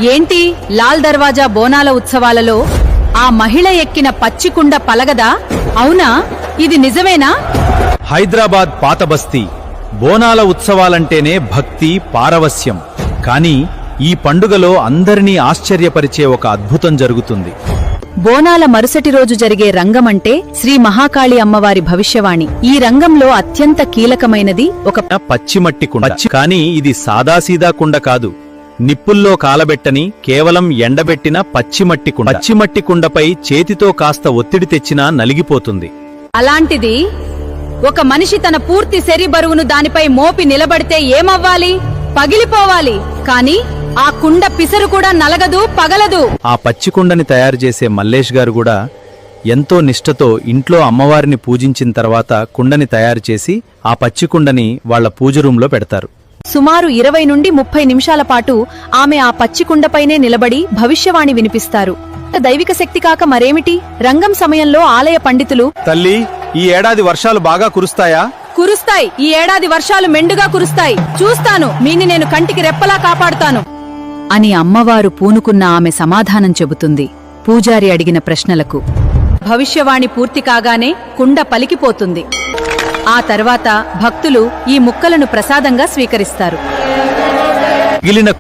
ఏంటి లాల్ దర్వాజా బోనాల ఉత్సవాలలో ఆ మహిళ ఎక్కిన పచ్చికుండ పలగదా? అవునా? ఇది నిజమేనా? హైదరాబాద్ పాతబస్తీ బోనాల ఉత్సవాలంటేనే భక్తి, పారవస్యం. కానీ ఈ పండుగలో అందరినీ ఆశ్చర్యపరిచే ఒక అద్భుతం జరుగుతుంది. బోనాల మరుసటి రోజు జరిగే రంగమంటే శ్రీ మహాకాళి అమ్మవారి భవిష్యవాణి. ఈ రంగంలో అత్యంత కీలకమైనది ఒక పచ్చిమట్టి కుండ. కానీ ఇది సాదాసీదా కుండ కాదు, నిప్పుల్లో కాలబెట్టని కేవలం ఎండబెట్టిన పచ్చిమట్టి కుండ. పచ్చిమట్టి కుండపై చేతితో కాస్త ఒత్తిడి తెచ్చినా నలిగిపోతుంది. అలాంటిది ఒక మనిషి తన పూర్తి శరీబరువును దానిపై మోపి నిలబడితే ఏమవ్వాలి? పగిలిపోవాలి. కాని ఆ కుండ పిసరు కూడా నలగదు, పగలదు. ఆ పచ్చికుండని తయారు చేసే మల్లేష్ గారు కూడా ఎంతో నిష్ఠతో ఇంట్లో అమ్మవారిని పూజించిన తర్వాత కుండని తయారు చేసి ఆ పచ్చికుండని వాళ్ల పూజ రూంలో పెడతారు. సుమారు 20 నుండి 30 నిమిషాల పాటు ఆమె ఆ పచ్చికుండపైనే నిలబడి భవిష్యవాణి వినిపిస్తారు. దైవిక శక్తి కాక మరేమిటి? రంగం సమయంలో ఆలయ పండితులు, తల్లి, ఈ ఏడాది వర్షాలు బాగా కురుస్తాయా? కురుస్తాయి. ఈ ఏడాది వర్షాలు మెండుగా కురుస్తాయి. చూస్తాను, మీని నేను కంటికి రెప్పలా కాపాడుతాను అని అమ్మవారు పూనుకున్న ఆమె సమాధానం చెబుతుంది పూజారి అడిగిన ప్రశ్నలకు. భవిష్యవాణి పూర్తి కాగానే కుండ పలికిపోతుంది. ఆ తర్వాత భక్తులు ఈ ముక్కలను ప్రసాదంగా స్వీకరిస్తారు. మిగిలిన